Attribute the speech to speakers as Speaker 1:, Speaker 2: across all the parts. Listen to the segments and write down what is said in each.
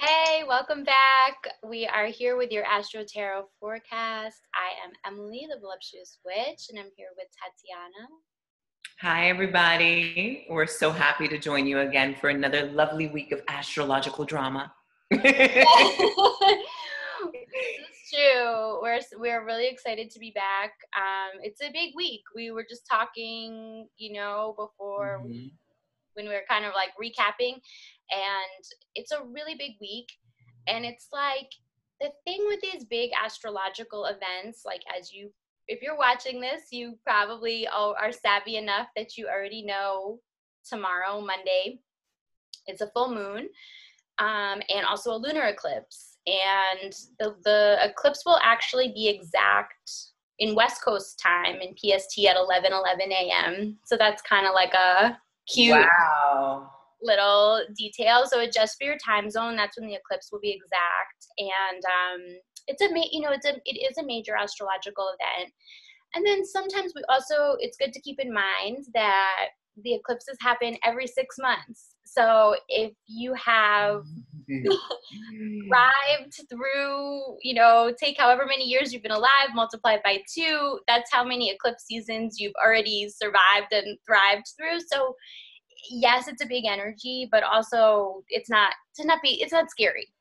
Speaker 1: Hey, welcome back. We are here with your Astro Tarot forecast. I am Emily, the voluptuous witch, and I'm here with Tatiana.
Speaker 2: Hi, everybody. We're so happy to join you again for another lovely week of astrological drama.
Speaker 1: This is true. We're really excited to be back. It's a big week. We were just talking, before when we were kind of like recapping, and it's a really big week. And it's like the thing with these big astrological events, like if you're watching this, you probably are savvy enough that you already know tomorrow, Monday, it's a full moon, and also a lunar eclipse. And the eclipse will actually be exact in West Coast time in PST at 11:11 a.m. So that's kind of like a cute little detail. So adjust for your time zone. That's when the eclipse will be exact. And it is a major astrological event. And then sometimes it's good to keep in mind that the eclipses happen every 6 months. So if you have thrived through, take however many years you've been alive, multiply it by 2, that's how many eclipse seasons you've already survived and thrived through. So yes, it's a big energy, but also it's not scary.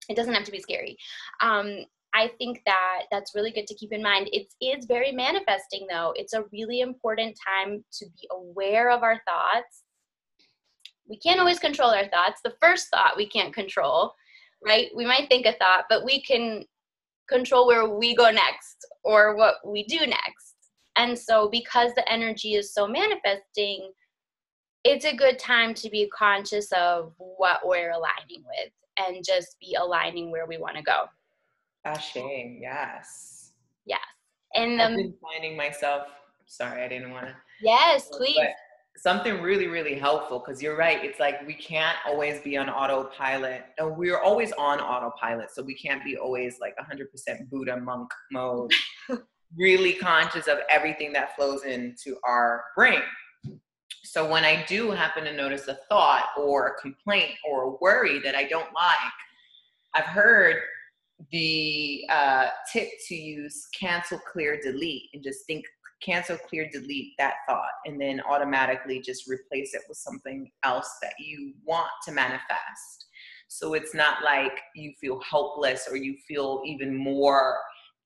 Speaker 1: It doesn't have to be scary. I think that's really good to keep in mind. It is very manifesting, though. It's a really important time to be aware of our thoughts. We can't always control our thoughts. The first thought we can't control, right? We might think a thought, but we can control where we go next or what we do next. And so because the energy is so manifesting, it's a good time to be conscious of what we're aligning with and just be aligning where we want to go.
Speaker 2: Ashe, yes.
Speaker 1: Yes. And
Speaker 2: I've been finding myself, sorry, I didn't want to.
Speaker 1: Yes, please.
Speaker 2: Something really, really helpful, because you're right. It's like we can't always be on autopilot. No, we're always on autopilot, so we can't be always like 100% Buddha monk mode, really conscious of everything that flows into our brain. So when I do happen to notice a thought or a complaint or a worry that I don't like, I've heard the tip to use cancel, clear, delete, and just think cancel, clear, delete that thought, and then automatically just replace it with something else that you want to manifest. So it's not like you feel helpless or you feel even more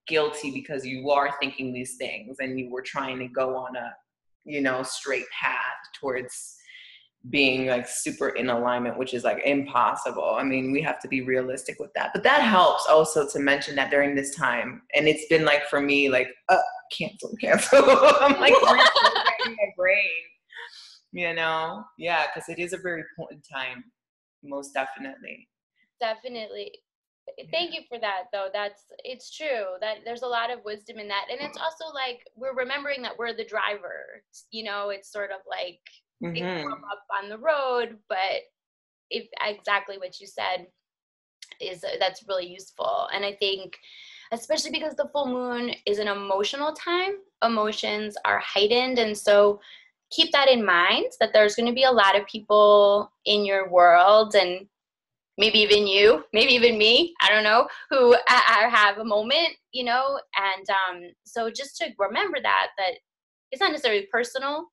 Speaker 2: guilty because you are thinking these things and you were trying to go on a straight path towards being like super in alignment, which is like impossible. I mean, we have to be realistic with that. But that helps also to mention that during this time. And it's been like for me, like, cancel. I'm like reprogramming my brain, Yeah, because it is a very important time, most definitely.
Speaker 1: Definitely. Thank you for that, though. It's true that there's a lot of wisdom in that. And it's also like we're remembering that we're the driver. It's sort of like things come up on the road, but if exactly what you said that's really useful. And I think especially because the full moon is an emotional time, emotions are heightened. And so keep that in mind, that there's going to be a lot of people in your world, and maybe even you, maybe even me, I don't know, who have a moment, and so just to remember that it's not necessarily personal,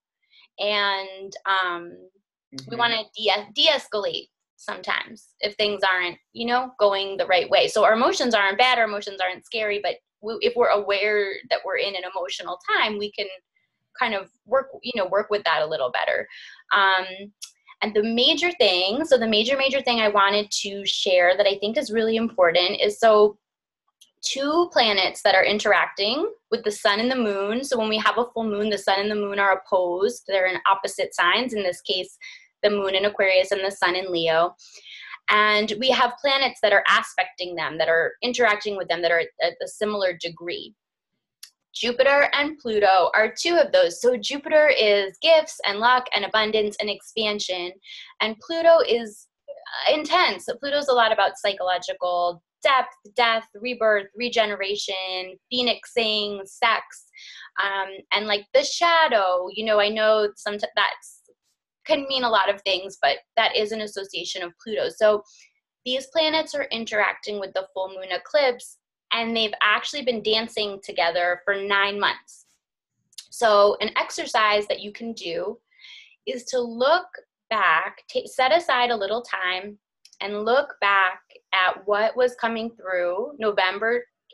Speaker 1: and we want to de-escalate sometimes if things aren't, going the right way. So our emotions aren't bad, our emotions aren't scary, but if we're aware that we're in an emotional time, we can kind of work with that a little better. And the major thing I wanted to share that I think is really important is, so 2 planets that are interacting with the sun and the moon. So when we have a full moon, the sun and the moon are opposed. They're in opposite signs. In this case, the moon in Aquarius and the sun in Leo. And we have planets that are aspecting them, that are interacting with them, that are at a similar degree. Jupiter and Pluto are 2 of those. So Jupiter is gifts and luck and abundance and expansion. And Pluto is intense. So Pluto's a lot about psychological depth, death, rebirth, regeneration, phoenixing, sex, and like the shadow. I know sometimes that's can mean a lot of things, but that is an association of Pluto. So these planets are interacting with the full moon eclipse, and they've actually been dancing together for 9 months. So an exercise that you can do is to look back, set aside a little time and look back at what was coming through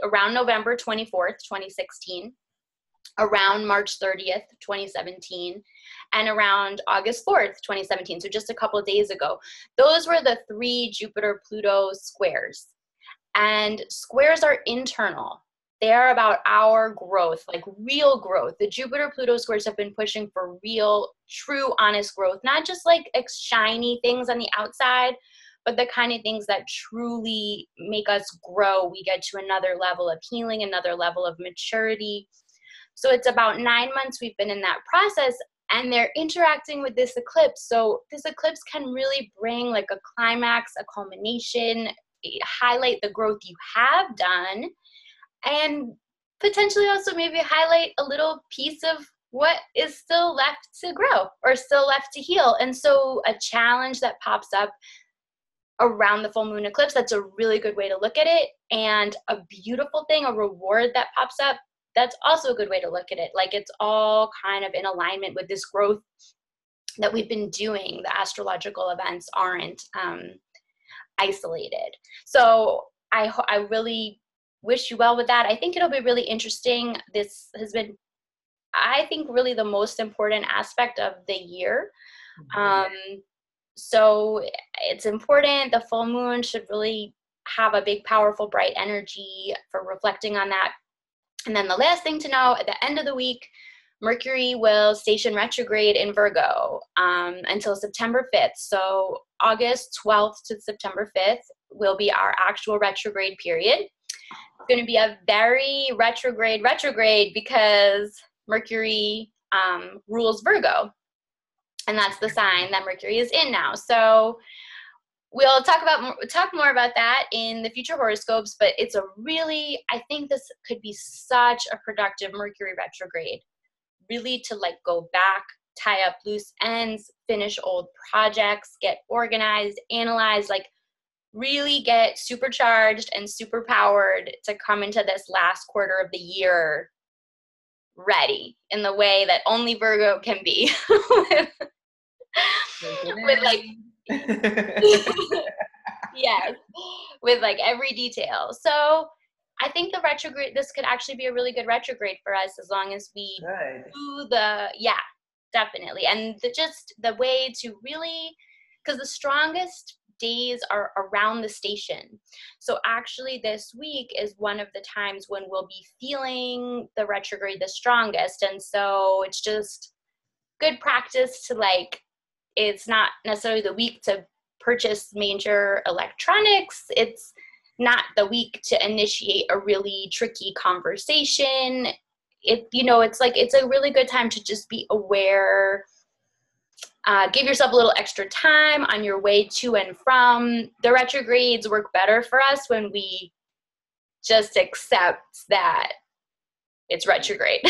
Speaker 1: around November 24th, 2016, around March 30th, 2017, and around August 4th, 2017. So just a couple of days ago. Those were the 3 Jupiter-Pluto squares. And squares are internal. They are about our growth, like real growth. The Jupiter-Pluto squares have been pushing for real, true, honest growth, not just like shiny things on the outside, but the kind of things that truly make us grow. We get to another level of healing, another level of maturity. So it's about 9 months we've been in that process, and they're interacting with this eclipse. So this eclipse can really bring like a climax, a culmination, highlight the growth you have done, and potentially also maybe highlight a little piece of what is still left to grow or still left to heal. And so a challenge that pops up around the full moon eclipse, that's a really good way to look at it. And a beautiful thing, a reward that pops up, that's also a good way to look at it. Like it's all kind of in alignment with this growth that we've been doing. The astrological events aren't isolated. So I really wish you well with that. I think it'll be really interesting. This has been, I think, really the most important aspect of the year. So it's important. The full moon should really have a big, powerful, bright energy for reflecting on that. And then the last thing to know, at the end of the week, Mercury will station retrograde in Virgo until September 5th. So August 12th to September 5th will be our actual retrograde period. It's going to be a very retrograde because Mercury rules Virgo. And that's the sign that Mercury is in now. So we'll talk more about that in the future horoscopes, but it's I think this could be such a productive Mercury retrograde, really to like go back, tie up loose ends, finish old projects, get organized, analyze, like really get supercharged and superpowered to come into this last quarter of the year ready in the way that only Virgo can be. with like yes, with like every detail. So I think this could actually be a really good retrograde for us, as long as we do definitely. And the way to really, because the strongest days are around the station. So actually this week is one of the times when we'll be feeling the retrograde the strongest. And so it's just good practice to like, it's not necessarily the week to purchase major electronics. It's not the week to initiate a really tricky conversation. It's a really good time to just be aware. Give yourself a little extra time on your way to and from. The retrogrades work better for us when we just accept that it's retrograde.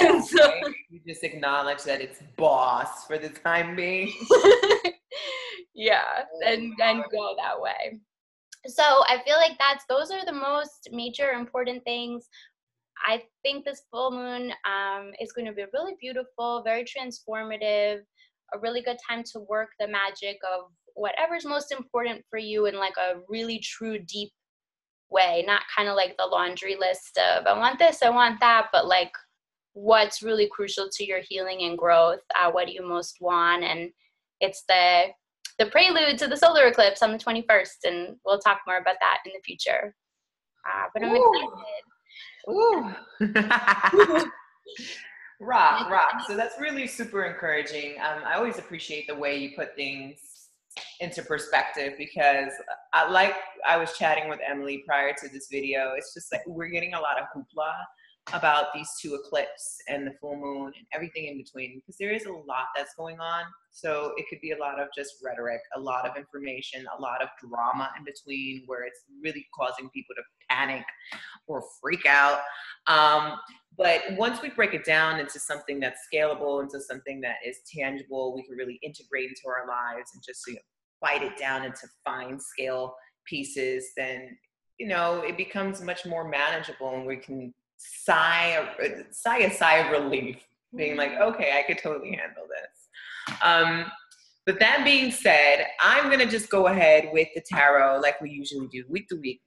Speaker 2: Yeah, so, right? You just acknowledge that it's boss for the time being.
Speaker 1: Yeah, and go that way. So I feel like those are the most major important things. I think this full moon is going to be really beautiful, very transformative, a really good time to work the magic of whatever's most important for you in like a really true, deep way, not kind of like the laundry list of I want this, I want that, but like what's really crucial to your healing and growth. What do you most want? And it's the prelude to the solar eclipse on the 21st, and we'll talk more about that in the future. But I'm excited.
Speaker 2: Rock. So that's really super encouraging. I always appreciate the way you put things into perspective, because I was chatting with Emily prior to this video. It's just like we're getting a lot of hoopla about these two eclipses and the full moon and everything in between, because there is a lot that's going on. So it could be a lot of just rhetoric, a lot of information, a lot of drama in between, where it's really causing people to panic or freak out. But once we break it down into something that's scalable, into something that is tangible, we can really integrate into our lives and just bite it down into fine scale pieces, then, you know, it becomes much more manageable, and we can sigh a sigh of relief, being like, okay, I could totally handle this. But that being said, I'm going to just go ahead with the tarot like we usually do, week to week,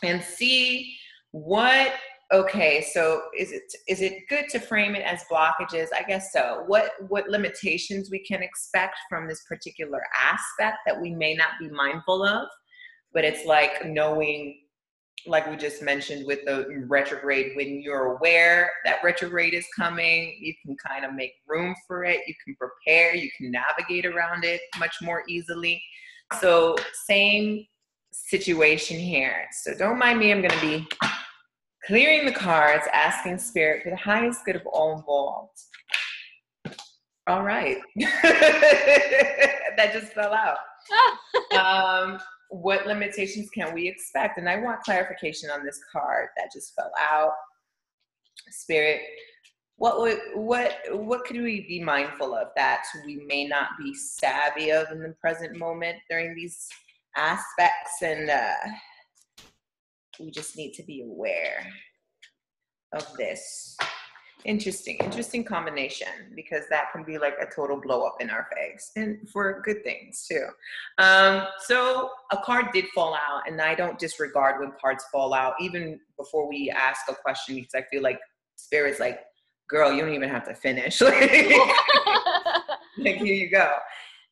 Speaker 2: and see what, okay, so is it good to frame it as blockages? I guess so. What limitations we can expect from this particular aspect that we may not be mindful of, but it's like knowing, like we just mentioned with the retrograde, when you're aware that retrograde is coming, you can kind of make room for it. You can prepare, you can navigate around it much more easily. So same situation here. So don't mind me, I'm going to be clearing the cards, asking spirit for the highest good of all involved. All right. That just fell out. What limitations can we expect? And I want clarification on this card that just fell out. Spirit, what could we be mindful of that we may not be savvy of in the present moment during these aspects? And we just need to be aware of this. Interesting combination, because that can be like a total blow up in our face, and for good things too. So a card did fall out, and I don't disregard when cards fall out, even before we ask a question, because I feel like Spirit's like, girl, you don't even have to finish. Like, here you go.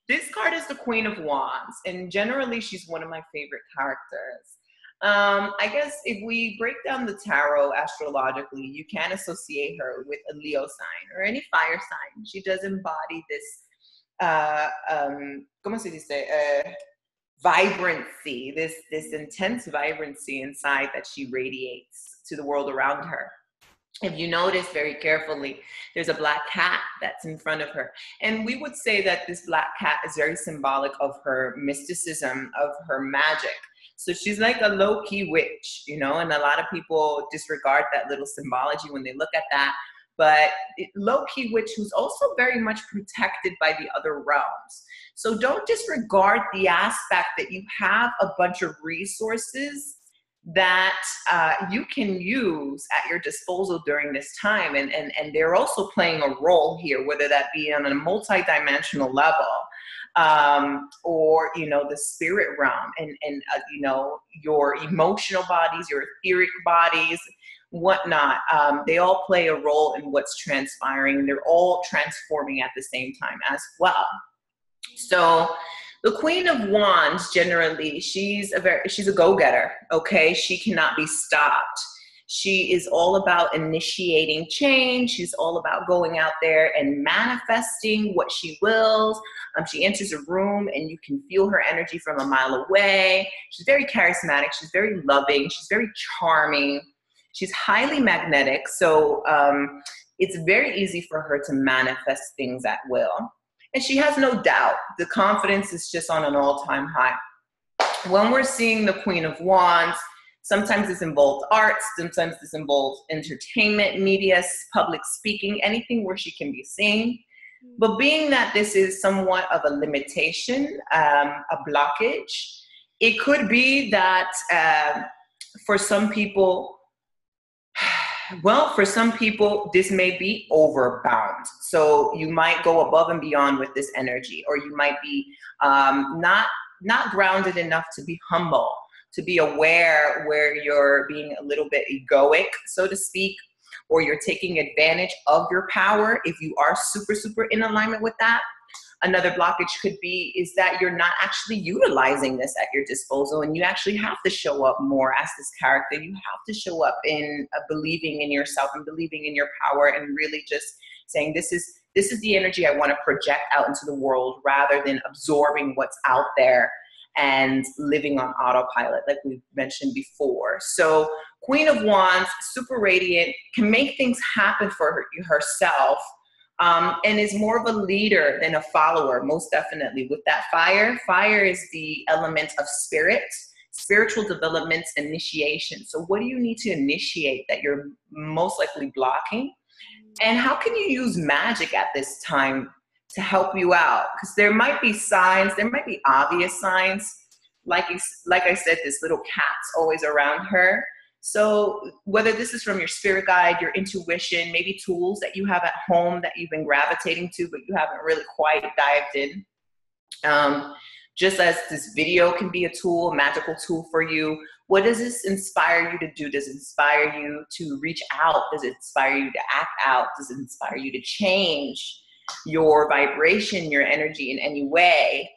Speaker 2: This card is the Queen of Wands, and generally she's one of my favorite characters. I guess if we break down the tarot astrologically, you can associate her with a Leo sign or any fire sign. She does embody this, ¿cómo se dice? Vibrancy, this intense vibrancy inside that she radiates to the world around her. If you notice very carefully, there's a black cat that's in front of her. And we would say that this black cat is very symbolic of her mysticism, of her magic. So she's like a low-key witch, you know, and a lot of people disregard that little symbology when they look at that. But low-key witch who's also very much protected by the other realms. So don't disregard the aspect that you have a bunch of resources that you can use at your disposal during this time. And they're also playing a role here, whether that be on a multi-dimensional level, or, you know, the spirit realm, and you know, your emotional bodies, your etheric bodies, whatnot. They all play a role in what's transpiring, and they're all transforming at the same time as well. So the Queen of Wands, generally, she's a go-getter, okay? She cannot be stopped. She is all about initiating change. She's all about going out there and manifesting what she wills. She enters a room and you can feel her energy from a mile away. She's very charismatic. She's very loving. She's very charming. She's highly magnetic. So it's very easy for her to manifest things at will. And she has no doubt. The confidence is just on an all-time high. When we're seeing the Queen of Wands, sometimes this involves arts, sometimes this involves entertainment, media, public speaking, anything where she can be seen. But being that this is somewhat of a limitation, a blockage, it could be that for some people, this may be overbound. So you might go above and beyond with this energy, or you might be not grounded enough to be humble, to be aware where you're being a little bit egoic, so to speak, or you're taking advantage of your power. If you are super in alignment with that, another blockage could be is that you're not actually utilizing this at your disposal, and you actually have to show up more as this character. You have to show up in believing in yourself and believing in your power, and really just saying, this is the energy I want to project out into the world, rather than absorbing what's out there and living on autopilot, like we mentioned before. So Queen of Wands, super radiant, can make things happen for herself, and is more of a leader than a follower, most definitely. With that fire is the element of spirit, spiritual development, initiation. So what do you need to initiate that you're most likely blocking? And how can you use magic at this time to help you out? Because there might be signs, there might be obvious signs, like I said, this little cat's always around her. So whether this is from your spirit guide, your intuition, maybe tools that you have at home that you've been gravitating to, but you haven't really quite dived in. Just as this video can be a tool, a magical tool for you, what does this inspire you to do? Does it inspire you to reach out? Does it inspire you to act out? Does it inspire you to change your vibration, your energy in any way?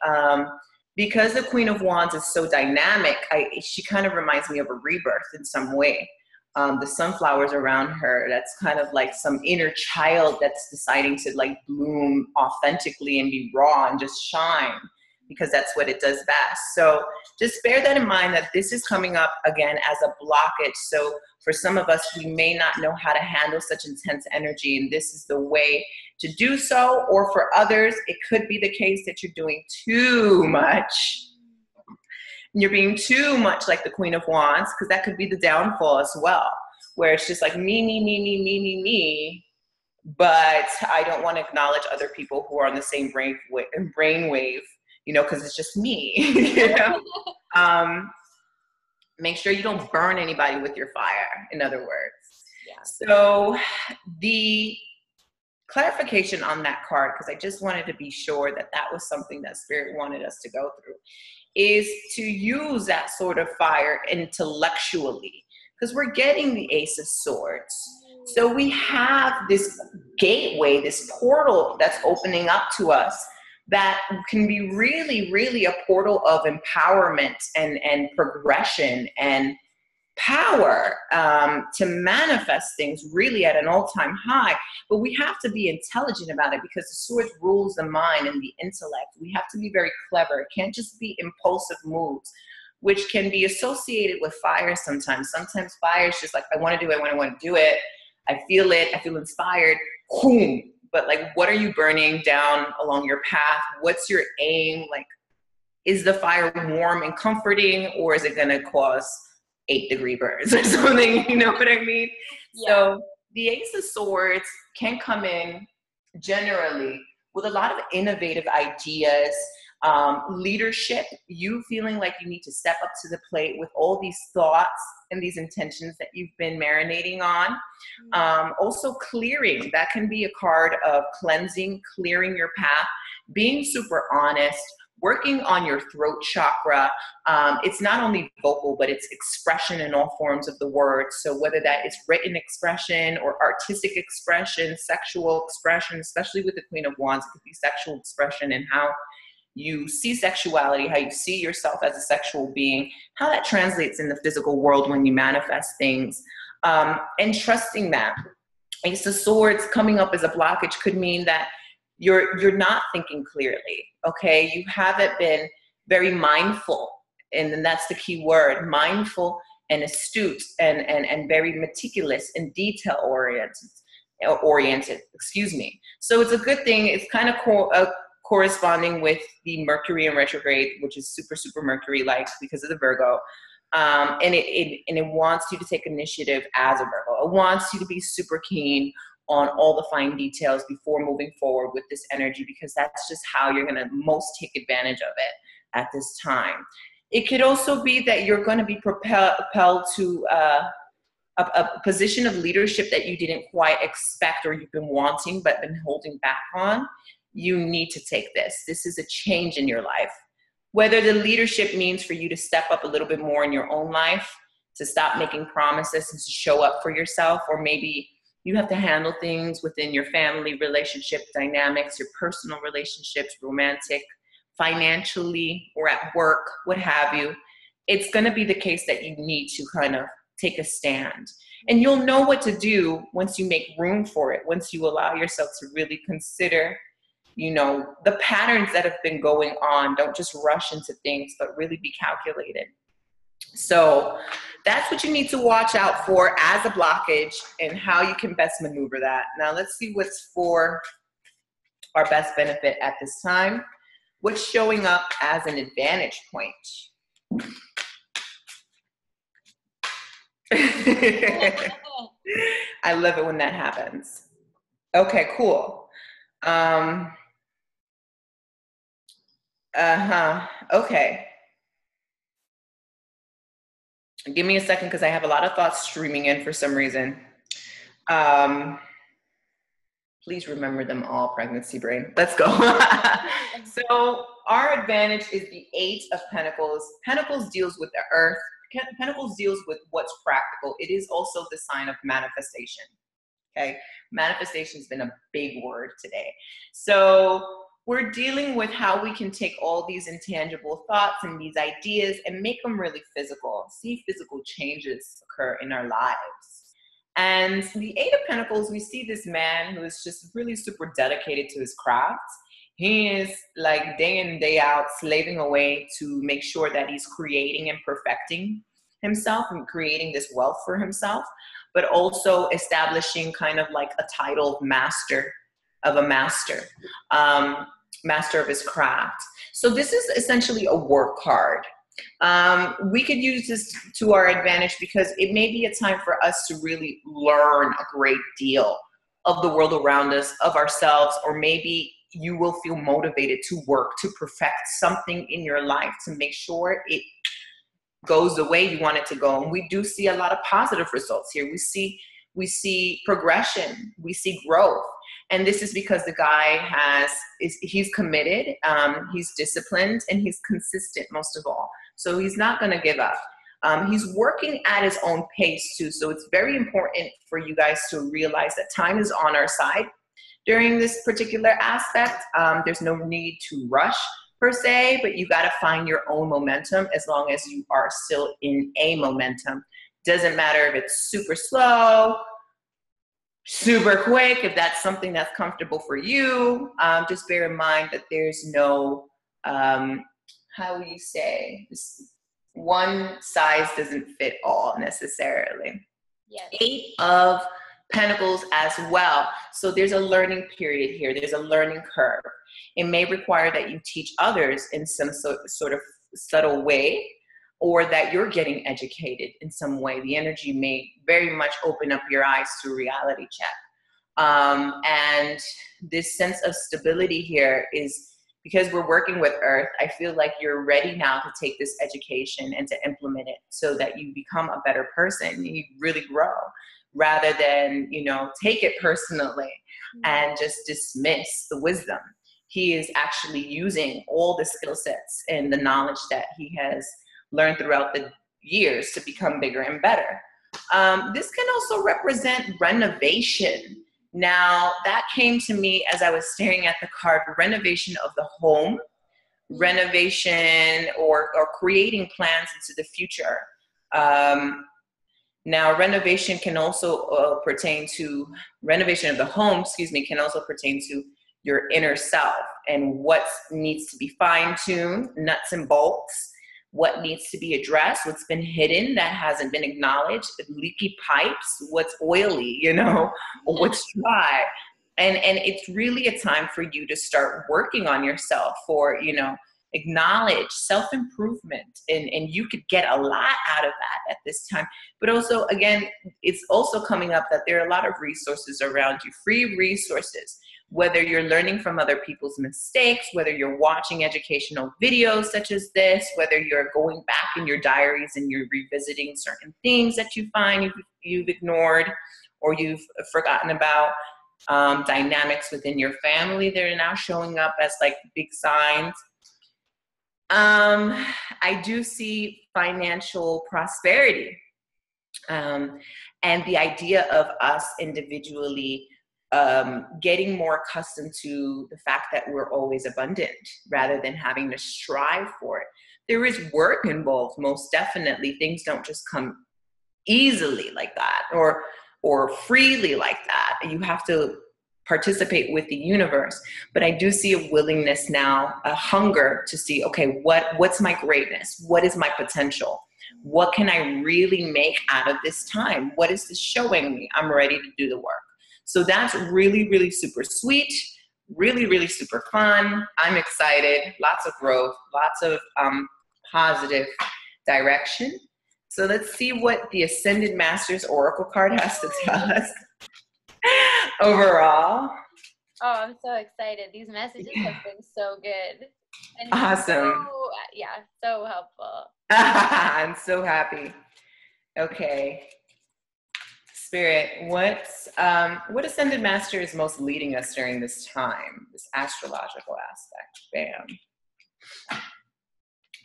Speaker 2: Because the Queen of Wands is so dynamic, she kind of reminds me of a rebirth in some way. The sunflowers around her, that's kind of like some inner child that's deciding to like bloom authentically and be raw and just shine, because that's what it does best. So just bear that in mind, that this is coming up again as a blockage. So for some of us, we may not know how to handle such intense energy, and this is the way to do so. Or for others, it could be the case that you're doing too much. You're being too much like the Queen of Wands, because that could be the downfall as well, where it's just like me, but I don't want to acknowledge other people who are on the same brainwave, you know, because it's just me. You know? Make sure you don't burn anybody with your fire, in other words. Yeah. So the clarification on that card, because I just wanted to be sure that that was something that Spirit wanted us to go through, is to use that sort of fire intellectually, because we're getting the Ace of Swords. So we have this gateway, this portal that's opening up to us that can be really, really a portal of empowerment and progression and power to manifest things really at an all-time high. But we have to be intelligent about it, because the Swords rules the mind and the intellect. We have to be very clever. It can't just be impulsive moves, which can be associated with fire sometimes. Sometimes fire is just like, I want to do it when I want to do it. I feel it. I feel inspired. Boom. But like, what are you burning down along your path? What's your aim? Like, is the fire warm and comforting, or is it going to cause 8-degree burns or something? You know what I mean? Yeah. So the Ace of Swords can come in generally with a lot of innovative ideas, leadership, you feeling like you need to step up to the plate with all these thoughts and these intentions that you've been marinating on. Also clearing, that can be a card of cleansing, clearing your path, being super honest, working on your throat chakra. It's not only vocal, but it's expression in all forms of the word. So whether that is written expression or artistic expression, sexual expression, especially with the Queen of Wands, it could be sexual expression and how you see sexuality, how you see yourself as a sexual being, how that translates in the physical world when you manifest things, and trusting that. Ace of Swords coming up as a blockage could mean that you're not thinking clearly, okay? You haven't been very mindful, and then that's the key word, mindful and astute and very meticulous and detail oriented, excuse me. So it's a good thing. It's kind of corresponding with the Mercury in retrograde, which is super, super Mercury-like because of the Virgo. And it wants you to take initiative as a Virgo. It wants you to be super keen on all the fine details before moving forward with this energy, because that's just how you're going to most take advantage of it at this time. It could also be that you're going to be propelled to a position of leadership that you didn't quite expect, or you've been wanting but been holding back on. You need to take this. This is a change in your life. Whether the leadership means for you to step up a little bit more in your own life, to stop making promises and to show up for yourself, or maybe you have to handle things within your family relationship dynamics, your personal relationships, romantic, financially, or at work, what have you. It's going to be the case that you need to kind of take a stand. And you'll know what to do once you make room for it, once you allow yourself to really consider, you know, the patterns that have been going on. Don't just rush into things, but really be calculated. So that's what you need to watch out for as a blockage and how you can best maneuver that. Now let's see what's for our best benefit at this time. What's showing up as an advantage point? I love it when that happens. Okay, cool. Okay. Give me a second because I have a lot of thoughts streaming in for some reason. Please remember them all, pregnancy brain. Let's go. So our advantage is the Eight of Pentacles. Pentacles deals with the earth. Pentacles deals with what's practical. It is also the sign of manifestation. Okay, manifestation has been a big word today. So we're dealing with how we can take all these intangible thoughts and these ideas and make them really physical, see physical changes occur in our lives. And the Eight of Pentacles, we see this man who is just really super dedicated to his craft. He is like day in, day out, slaving away to make sure that he's creating and perfecting himself and creating this wealth for himself, but also establishing kind of like a title of master of a master, master of his craft. So this is essentially a work card. We could use this to our advantage because it may be a time for us to really learn a great deal of the world around us, of ourselves, or maybe you will feel motivated to work to perfect something in your life to make sure it goes the way you want it to go. And we do see a lot of positive results here. We see progression, we see growth. And this is because the guy he's committed, he's disciplined, and he's consistent most of all. So he's not going to give up. He's working at his own pace too. So it's very important for you guys to realize that time is on our side during this particular aspect. There's no need to rush per se, but you got to find your own momentum as long as you are still in a momentum. Doesn't matter if it's super slow, super quick, if that's something that's comfortable for you. Just bear in mind that there's no, how would you say, one size doesn't fit all necessarily.
Speaker 1: Yes. Eight
Speaker 2: of Pentacles as well. So there's a learning period here. There's a learning curve. It may require that you teach others in some sort of subtle way, or that you're getting educated in some way. The energy may very much open up your eyes to reality check. And this sense of stability here is because we're working with Earth. I feel like you're ready now to take this education and to implement it so that you become a better person. You really grow rather than, take it personally and just dismiss the wisdom. He is actually using all the skill sets and the knowledge that he has learned throughout the years to become bigger and better. This can also represent renovation. Now, that came to me as I was staring at the card, renovation of the home, renovation or creating plans into the future. Now, renovation can also pertain to, renovation of the home, can also pertain to your inner self and what needs to be fine-tuned, nuts and bolts, what needs to be addressed, what's been hidden that hasn't been acknowledged, leaky pipes, what's oily, or what's dry. And it's really a time for you to start working on yourself for, acknowledge self-improvement. And you could get a lot out of that at this time. But also, again, it's also coming up that there are a lot of resources around you, free resources. Whether you're learning from other people's mistakes, whether you're watching educational videos such as this, whether you're going back in your diaries and you're revisiting certain things that you find you've ignored or you've forgotten about, dynamics within your family that are now showing up as like big signs. I do see financial prosperity, and the idea of us individually getting more accustomed to the fact that we're always abundant rather than having to strive for it. There is work involved, most definitely. Things don't just come easily like that or freely like that. You have to participate with the universe. But I do see a willingness now, a hunger to see, okay, what's my greatness? What is my potential? What can I really make out of this time? What is this showing me? I'm ready to do the work. So that's really, really super sweet, really, really super fun. I'm excited, lots of growth, lots of positive direction. So let's see what the Ascended Masters Oracle card has to tell us overall.
Speaker 1: Oh, I'm so excited. These messages have been so good. And
Speaker 2: awesome.
Speaker 1: so helpful.
Speaker 2: I'm so happy. Okay. Spirit, what ascended master is most leading us during this time, this astrological aspect? Bam.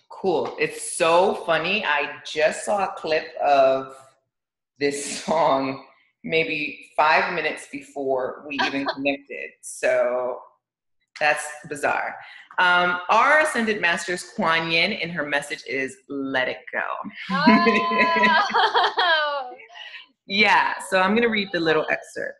Speaker 2: Cool. It's so funny. I just saw a clip of this song maybe 5 minutes before we even connected. So that's bizarre. Our ascended master's Kuan Yin, and her message is let it go.
Speaker 1: Oh.
Speaker 2: Yeah, so I'm going to read the little excerpt.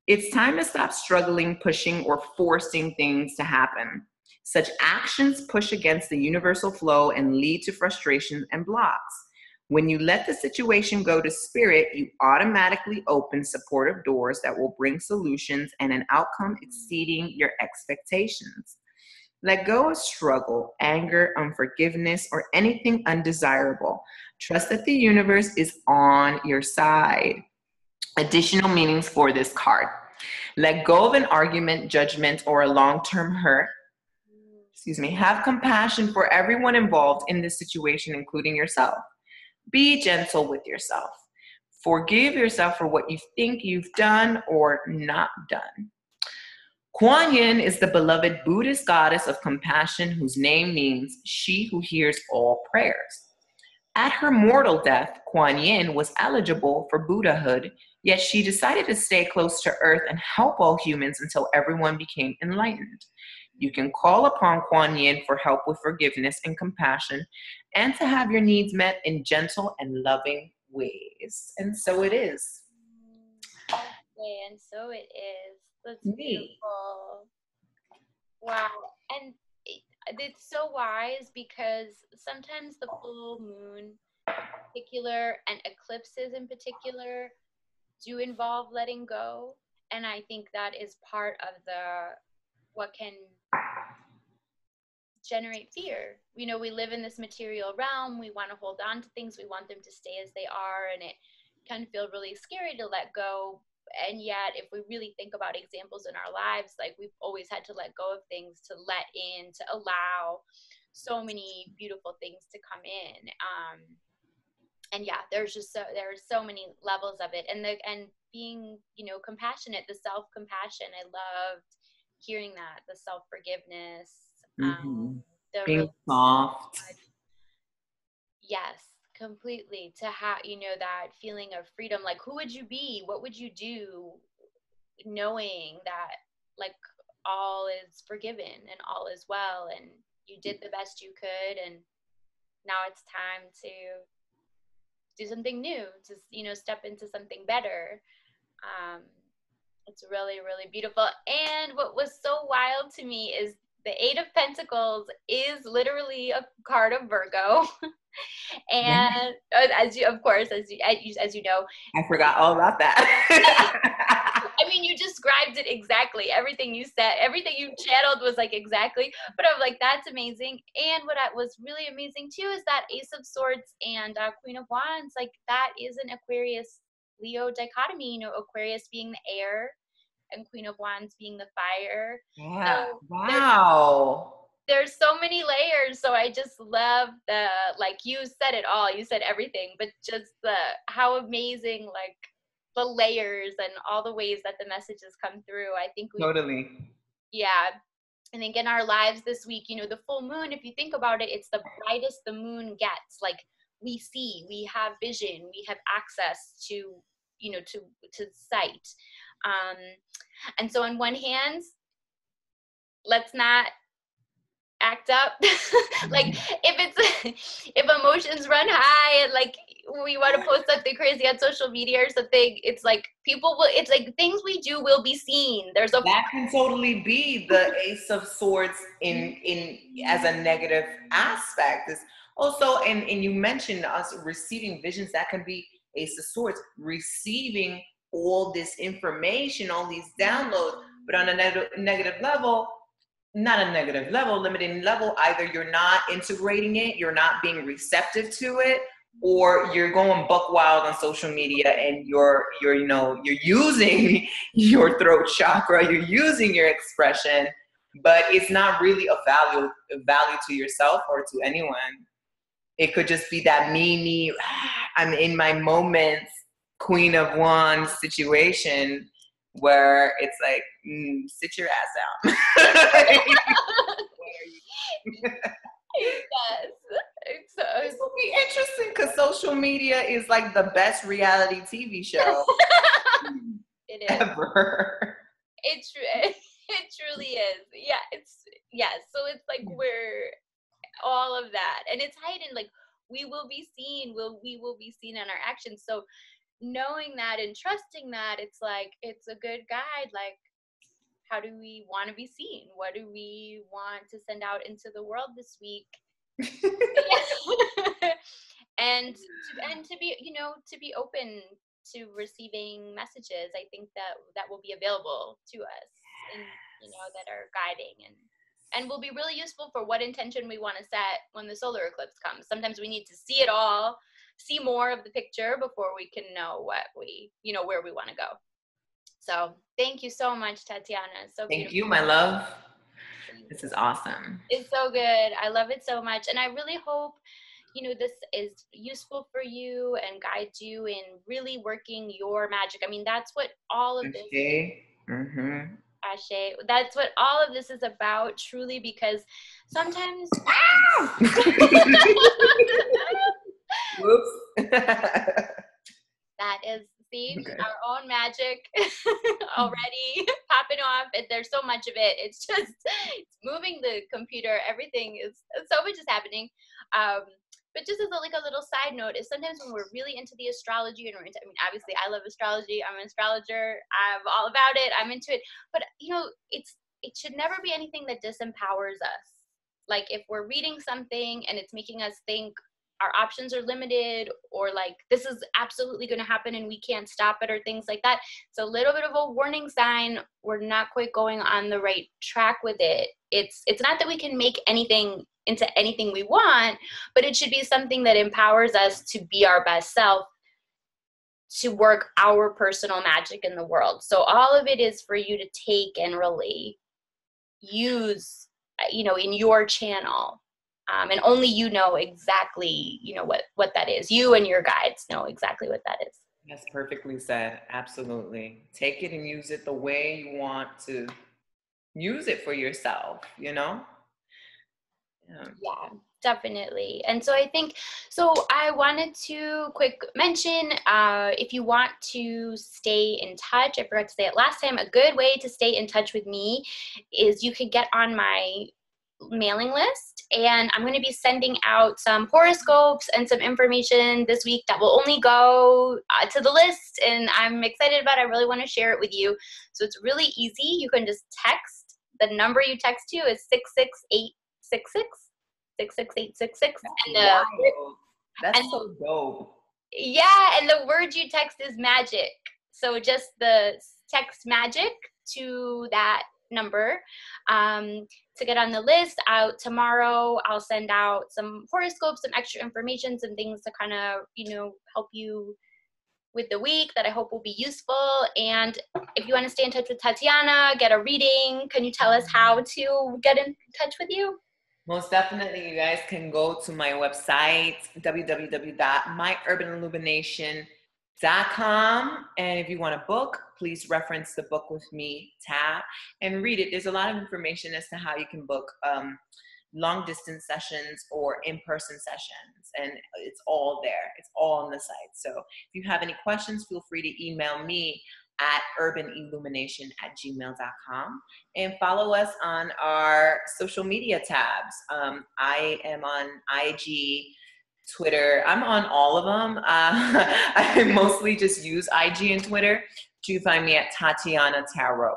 Speaker 2: It's time to stop struggling, pushing, or forcing things to happen. Such actions push against the universal flow and lead to frustrations and blocks. When you let the situation go to spirit, you automatically open supportive doors that will bring solutions and an outcome exceeding your expectations. Let go of struggle, anger, unforgiveness, or anything undesirable. Trust that the universe is on your side. Additional meanings for this card. Let go of an argument, judgment, or a long-term hurt. Have compassion for everyone involved in this situation, including yourself. Be gentle with yourself. Forgive yourself for what you think you've done or not done. Kuan Yin is the beloved Buddhist goddess of compassion whose name means she who hears all prayers. At her mortal death, Kuan Yin was eligible for Buddhahood, yet she decided to stay close to Earth and help all humans until everyone became enlightened. You can call upon Kuan Yin for help with forgiveness and compassion, and to have your needs met in gentle and loving ways. And so it is.
Speaker 1: Okay, and so it is. That's beautiful. Wow. And it's so wise because sometimes the full moon in particular and eclipses in particular do involve letting go. And I think that is part of what can generate fear. You know, we live in this material realm. We want to hold on to things. We want them to stay as they are. And it can feel really scary to let go. And yet, if we really think about examples in our lives, like we've always had to let go of things, to let in, to allow so many beautiful things to come in. And yeah, there are so many levels of it, and being, you know, compassionate, the self-compassion. I loved hearing that, the self-forgiveness,
Speaker 2: being really soft.
Speaker 1: Yes, completely. To have, you know, that feeling of freedom. Like, who would you be? What would you do, knowing that like all is forgiven and all is well, and you did the best you could, and now it's time to do something new, to, you know, step into something better. It's really, really beautiful. And what was so wild to me is the Eight of Pentacles is literally a card of Virgo. And as you know,
Speaker 2: I forgot all about that.
Speaker 1: I mean, you described it exactly. Everything you said, everything you channeled was like exactly. But I'm like, that's amazing. And what was really amazing too is that Ace of Swords and Queen of Wands, like that is an Aquarius Leo dichotomy. You know, Aquarius being the air and Queen of Wands being the fire.
Speaker 2: Yeah.
Speaker 1: So
Speaker 2: wow.
Speaker 1: There's so many layers. So I just love like you said it all. You said everything, but just how amazing, like the layers and all the ways that the messages come through. I think
Speaker 2: totally.
Speaker 1: Yeah. I think in our lives this week, you know, the full moon, if you think about it, it's the brightest the moon gets. Like we see, we have vision, we have access to, you know, to sight. And so on one hand, let's not act up. Like if emotions run high and like we want to post something crazy on social media or something, it's like it's like things we do will be seen.
Speaker 2: That can totally be the Ace of Swords in as a negative aspect. Is also, and you mentioned us receiving visions. That can be Ace of Swords, receiving all this information, all these downloads, but on a negative level. Not a negative level, limiting level. Either you're not integrating it, you're not being receptive to it, or you're going buck wild on social media and you're using your throat chakra, you're using your expression, but it's not really a value to yourself or to anyone. It could just be that me, I'm in my moments, Queen of Wands situation where it's like, sit your ass down.
Speaker 1: Yes.
Speaker 2: This will be interesting because social media is like the best reality TV show
Speaker 1: It is.
Speaker 2: ever.
Speaker 1: It truly is. Yeah, so it's like we're all of that, and it's heightened. Like we will be seen. We will be seen in our actions. So knowing that and trusting that, it's like it's a good guide. Like, how do we want to be seen? What do we want to send out into the world this week? and to be, to be open to receiving messages. I think that will be available to us, and that are guiding and will be really useful for what intention we want to set when the solar eclipse comes. Sometimes we need to see it all, see more of the picture before we can know what where we want to go. So thank you so much, Tatiana. So
Speaker 2: thank
Speaker 1: beautiful.
Speaker 2: you, my love. This is awesome.
Speaker 1: It's so good. I love it so much. And I really hope, this is useful for you and guides you in really working your magic. I mean, that's what all of this is.
Speaker 2: Mm-hmm.
Speaker 1: Ashe. That's what all of this is about, truly, because sometimes
Speaker 2: Whoops.
Speaker 1: that is, see,
Speaker 2: Okay.
Speaker 1: our own magic already popping off. And there's so much of it. It's moving the computer. Everything is, so much is happening. But just as a little side note, is sometimes when we're really into the astrology and obviously I love astrology. I'm an astrologer. I'm all about it. I'm into it. But it should never be anything that disempowers us. Like if we're reading something and it's making us think our options are limited, or like this is absolutely going to happen and we can't stop it, or things like that, it's a little bit of a warning sign we're not quite going on the right track with it. It's not that we can make anything into anything we want, but it should be something that empowers us to be our best self, to work our personal magic in the world. So all of it is for you to take and really use, in your channel. And only you know exactly, what that is. You and your guides know exactly what that is.
Speaker 2: That's perfectly said. Absolutely. Take it and use it the way you want to use it for yourself, Yeah,
Speaker 1: definitely. And so I think, I wanted to quick mention, if you want to stay in touch, I forgot to say it last time, a good way to stay in touch with me is you could get on my mailing list, and I'm going to be sending out some horoscopes and some information this week that will only go to the list, and I'm excited about it. I really want to share it with you. So it's really easy. You can just text. The number you text to is 66866. 66866.
Speaker 2: That's so dope.
Speaker 1: Yeah, and the word you text is magic. So just the text magic to that number to get on the list. Out tomorrow, I'll send out some horoscopes, some extra information, some things to kind of help you with the week that I hope will be useful. And if you want to stay in touch with Tatiana, get a reading, can you tell us how to get in touch with you?
Speaker 2: Most definitely, you guys can go to my website, www.myurbanillumination.com. And if you want a book, please reference the Book With Me tab and read it. There's a lot of information as to how you can book long distance sessions or in-person sessions. And it's all there. It's all on the site. So if you have any questions, feel free to email me at urbanillumination@gmail.com, and follow us on our social media tabs. I am on IG, Twitter. I'm on all of them. I mostly just use IG and Twitter. You can find me at Tatiana Tarot.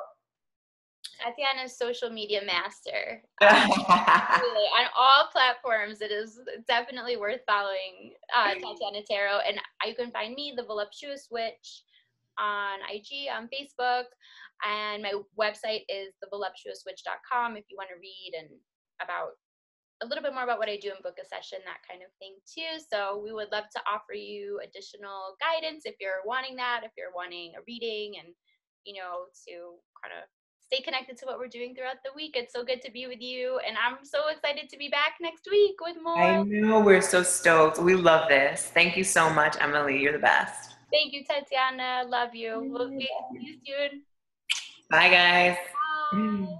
Speaker 1: Tatiana's social media master. Really, on all platforms, it is definitely worth following Tatiana Tarot. And you can find me, The Voluptuous Witch, on IG, on Facebook, and my website is thevoluptuouswitch.com if you want to read and about a little bit more about what I do and book a session, that kind of thing too. So we would love to offer you additional guidance if you're wanting that, if you're wanting a reading and to kind of stay connected to what we're doing throughout the week. It's so good to be with you. And I'm so excited to be back next week with more.
Speaker 2: I know, we're so stoked. We love this. Thank you so much, Emily. You're the best.
Speaker 1: Thank you, Tatiana. Love you. We'll see you soon.
Speaker 2: Bye, guys.
Speaker 1: Bye.